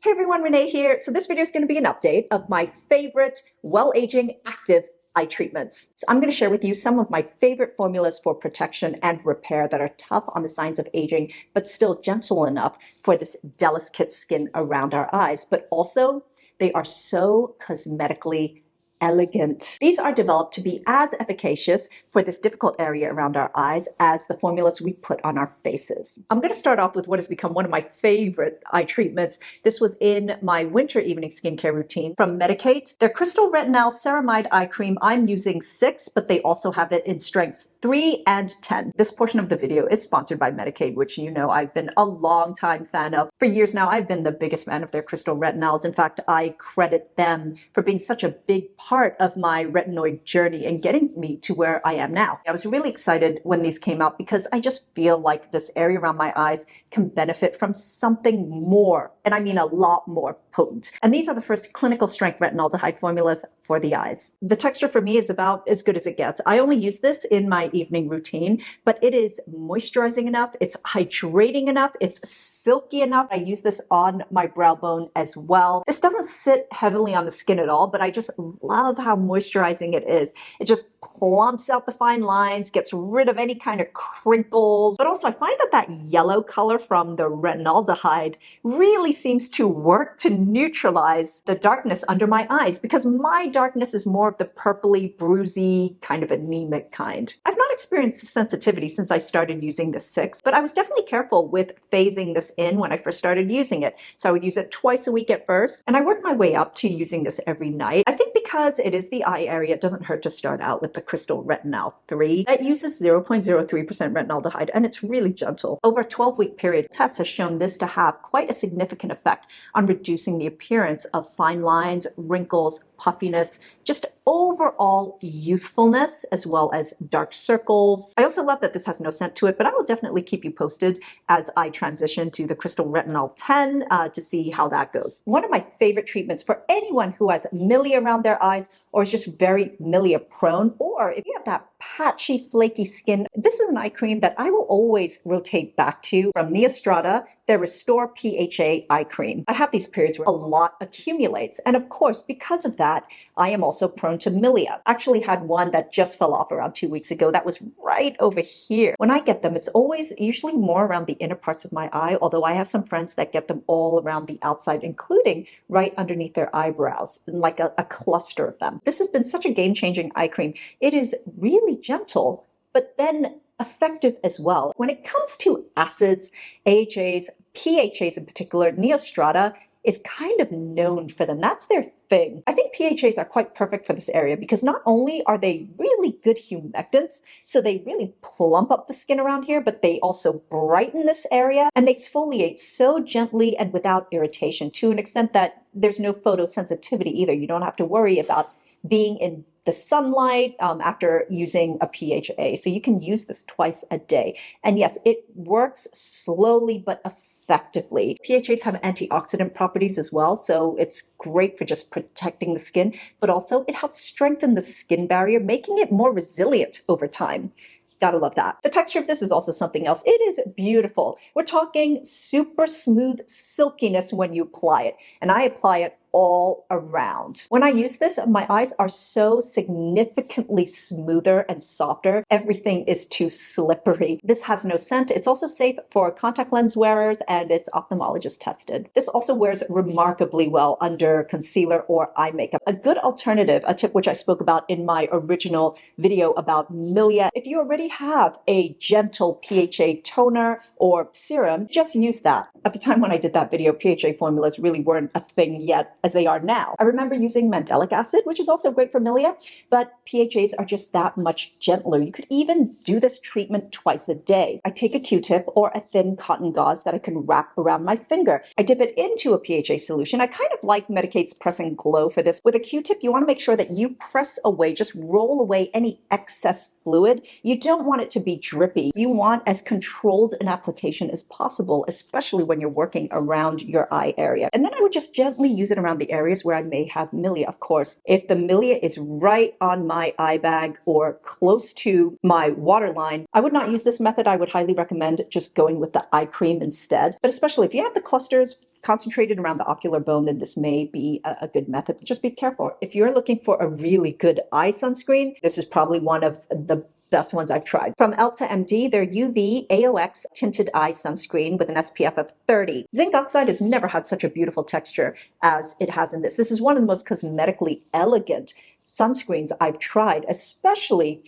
Hey everyone, Renee here. So this video is going to be an update of my favorite well-aging active eye treatments. So I'm going to share with you some of my favorite formulas for protection and repair that are tough on the signs of aging, but still gentle enough for this delicate skin around our eyes. But also, they are so cosmetically elegant. These are developed to be as efficacious for this difficult area around our eyes as the formulas we put on our faces. I'm going to start off with what has become one of my favorite eye treatments. This was in my winter evening skincare routine from Medicate. Their Crystal Retinal Ceramide Eye Cream. I'm using 6, but they also have it in strengths 3 and 10. This portion of the video is sponsored by Medicate, which you know I've been a long time fan of. For years now, I've been the biggest fan of their Crystal Retinals. In fact, I credit them for being such a big part of my retinoid journey and getting me to where I am now. I was really excited when these came out because I just feel like this area around my eyes can benefit from something more, and I mean a lot more potent. And these are the first clinical strength retinaldehyde formulas for the eyes. The texture for me is about as good as it gets. I only use this in my evening routine, but it is moisturizing enough, it's hydrating enough, it's silky enough. I use this on my brow bone as well. This doesn't sit heavily on the skin at all, but I just love how moisturizing it is. It just plumps out the fine lines, gets rid of any kind of crinkles. But also I find that that yellow color from the retinaldehyde really seems to work to neutralize the darkness under my eyes, because my darkness is more of the purpley, bruisey, kind of anemic kind. I've not experienced sensitivity since I started using the 6, but I was definitely careful with phasing this in when I first started using it. So I would use it twice a week at first, and I worked my way up to using this every night. I think because it is the eye area, it doesn't hurt to start out with the Crystal Retinal 3. It uses 0.03% retinaldehyde, and it's really gentle. Over a 12-week period, test has shown this to have quite a significant effect on reducing the appearance of fine lines, wrinkles, puffiness, just overall youthfulness, as well as dark circles. I also love that this has no scent to it, but I will definitely keep you posted as I transition to the Crystal Retinal 10 to see how that goes. One of my favorite treatments for anyone who has milia around their eyes or is just very milia prone, or if you have that patchy, flaky skin, this is an eye cream that I will always rotate back to from Neostrata, their Restore PHA eye cream. I have these periods where a lot accumulates, and of course, because of that, I am also prone to milia. Actually had one that just fell off around 2 weeks ago that was right over here. When I get them, it's always usually more around the inner parts of my eye, although I have some friends that get them all around the outside, including right underneath their eyebrows, like a cluster of them. This has been such a game-changing eye cream. It is really gentle, but then effective as well. When it comes to acids, AHAs, PHAs in particular, Neostrata is kind of known for them. That's their thing. I think PHAs are quite perfect for this area because not only are they really good humectants, so they really plump up the skin around here, but they also brighten this area, and they exfoliate so gently and without irritation, to an extent that there's no photosensitivity either. You don't have to worry about being in the sunlight after using a PHA. So you can use this twice a day. And yes, it works slowly but effectively. PHAs have antioxidant properties as well, so it's great for just protecting the skin, but also it helps strengthen the skin barrier, making it more resilient over time. Gotta love that. The texture of this is also something else. It is beautiful. We're talking super smooth silkiness when you apply it, and I apply it all around. When I use this, my eyes are so significantly smoother and softer. Everything is too slippery. This has no scent. It's also safe for contact lens wearers, and it's ophthalmologist tested. This also wears remarkably well under concealer or eye makeup. A good alternative, a tip which I spoke about in my original video about milia. If you already have a gentle PHA toner or serum, just use that. At the time when I did that video, PHA formulas really weren't a thing yet as they are now. I remember using mandelic acid, which is also great for milia, but PHAs are just that much gentler. You could even do this treatment twice a day. I take a Q-tip or a thin cotton gauze that I can wrap around my finger. I dip it into a PHA solution. I kind of like Medicate's Press and Glow for this. With a Q-tip, you want to make sure that you press away, just roll away any excess fluid. You don't want it to be drippy. You want as controlled an application as possible, especially when you're working around your eye area. And then I would just gently use it around the areas where I may have milia. Of course, if the milia is right on my eye bag or close to my waterline, I would not use this method. I would highly recommend just going with the eye cream instead. But especially if you have the clusters, concentrated around the ocular bone, then this may be a good method, but just be careful. If you're looking for a really good eye sunscreen, this is probably one of the best ones I've tried. From EltaMD, their UV AOX tinted eye sunscreen with an SPF of 30. Zinc oxide has never had such a beautiful texture as it has in this. This is one of the most cosmetically elegant sunscreens I've tried, especially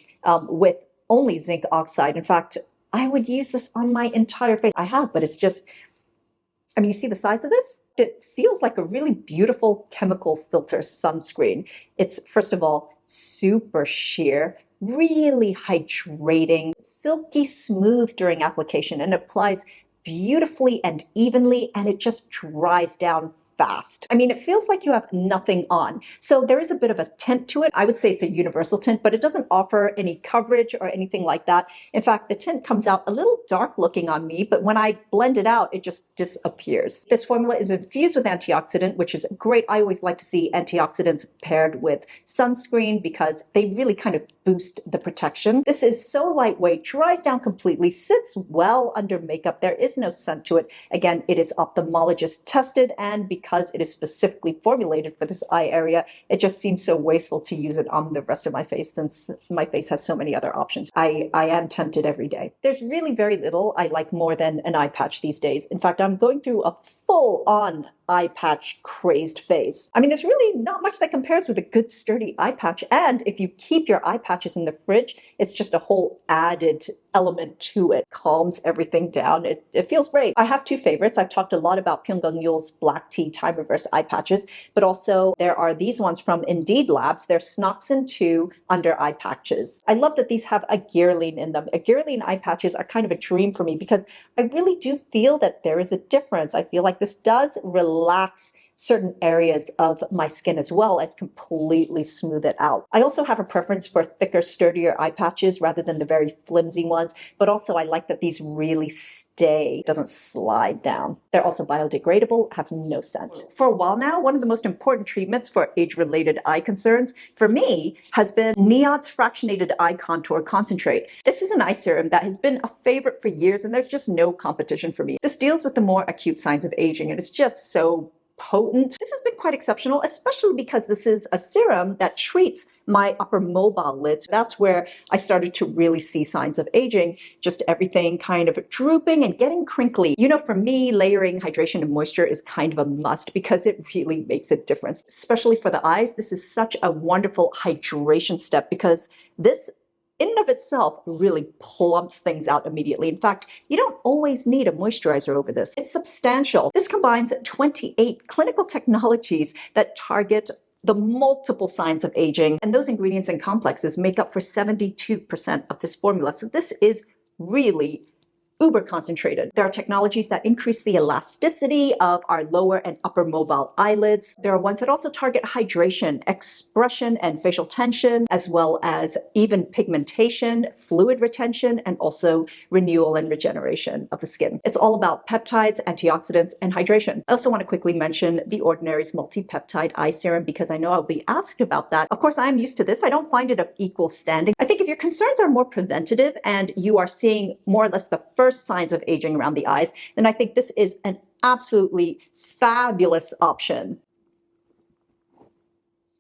with only zinc oxide. In fact, I would use this on my entire face. I have, but it's just, I mean, you see the size of this? It feels like a really beautiful chemical filter sunscreen. It's, first of all, super sheer, really hydrating, silky smooth during application, and applies beautifully and evenly, and it just dries down fast. I mean, it feels like you have nothing on. So there is a bit of a tint to it. I would say it's a universal tint, but it doesn't offer any coverage or anything like that. In fact, the tint comes out a little dark looking on me, but when I blend it out, it just disappears. This formula is infused with antioxidant, which is great. I always like to see antioxidants paired with sunscreen because they really kind of boost the protection. This is so lightweight, dries down completely, sits well under makeup. There is no scent to it. Again, it is ophthalmologist tested, and because it is specifically formulated for this eye area, it just seems so wasteful to use it on the rest of my face since my face has so many other options. I am tempted every day. There's really very little I like more than an eye patch these days. In fact, I'm going through a full-on eye patch crazed phase. I mean, there's really not much that compares with a good sturdy eye patch. And if you keep your eye patches in the fridge, it's just a whole added element to it. Calms everything down. It feels great. I have two favorites. I've talked a lot about Pyongyangul's black tea time reverse eye patches, but also there are these ones from Indeed Labs. They're Snoxin 2 under eye patches. I love that these have a guarline in them. A guarline eye patches are kind of a dream for me because I really do feel that there is a difference. I feel like this does relax certain areas of my skin as well as completely smooth it out. I also have a preference for thicker, sturdier eye patches rather than the very flimsy ones, but also I like that these really stay, doesn't slide down. They're also biodegradable, have no scent. For a while now, one of the most important treatments for age-related eye concerns for me has been NIOD's Fractionated Eye Contour Concentrate. This is an eye serum that has been a favorite for years, and there's just no competition for me. This deals with the more acute signs of aging, and it's just so potent. This has been quite exceptional, especially because this is a serum that treats my upper mobile lids. That's where I started to really see signs of aging, just everything kind of drooping and getting crinkly. You know, for me, layering hydration and moisture is kind of a must because it really makes a difference, especially for the eyes. This is such a wonderful hydration step because this in and of itself really plumps things out immediately. In fact, you don't always need a moisturizer over this. It's substantial. This combines 28 clinical technologies that target the multiple signs of aging, and those ingredients and complexes make up for 72% of this formula. So this is really uber concentrated. There are technologies that increase the elasticity of our lower and upper mobile eyelids. There are ones that also target hydration, expression, and facial tension, as well as even pigmentation, fluid retention, and also renewal and regeneration of the skin. It's all about peptides, antioxidants, and hydration. I also want to quickly mention The Ordinary's multi-peptide eye serum because I know I'll be asked about that. Of course, I am used to this. I don't find it of equal standing. I think if your concerns are more preventative and you are seeing more or less the first signs of aging around the eyes, then I think this is an absolutely fabulous option.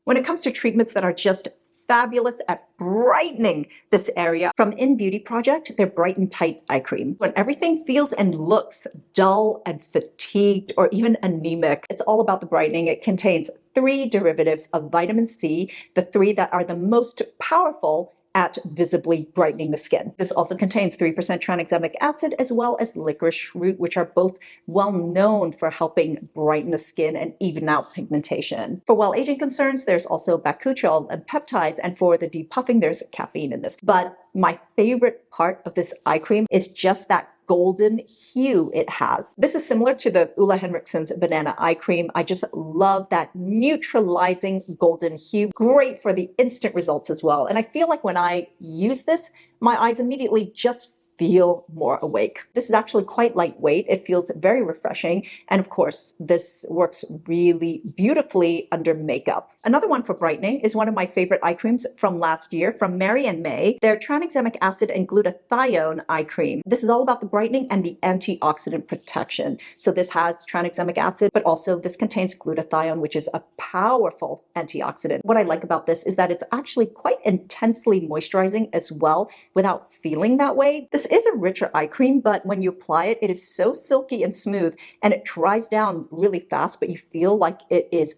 When it comes to treatments that are just fabulous at brightening this area, from In Beauty Project, their Brighten Tight Eye Cream. When everything feels and looks dull and fatigued or even anemic, it's all about the brightening. It contains 3 derivatives of vitamin C, the 3 that are the most powerful at visibly brightening the skin. This also contains 3% tranexamic acid as well as licorice root, which are both well known for helping brighten the skin and even out pigmentation. For well-aging concerns, there's also bakuchiol and peptides, and for the depuffing, there's caffeine in this. But my favorite part of this eye cream is just that golden hue it has. This is similar to the Ulla Henriksen's banana eye cream. I just love that neutralizing golden hue. Great for the instant results as well. And I feel like when I use this, my eyes immediately just feel more awake. This is actually quite lightweight. It feels very refreshing. And of course, this works really beautifully under makeup. Another one for brightening is one of my favorite eye creams from last year from Mary and May. Their tranexamic acid and glutathione eye cream. This is all about the brightening and the antioxidant protection. So this has tranexamic acid, but also this contains glutathione, which is a powerful antioxidant. What I like about this is that it's actually quite intensely moisturizing as well without feeling that way. This is a richer eye cream, but when you apply it, it is so silky and smooth and it dries down really fast, but you feel like it is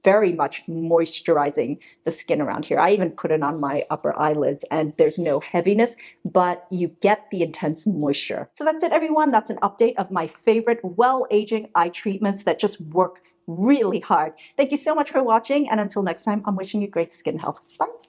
very much moisturizing the skin around here. I even put it on my upper eyelids and there's no heaviness, but you get the intense moisture. So that's it, everyone. That's an update of my favorite well-aging eye treatments that just work really hard. Thank you so much for watching. And until next time, I'm wishing you great skin health. Bye.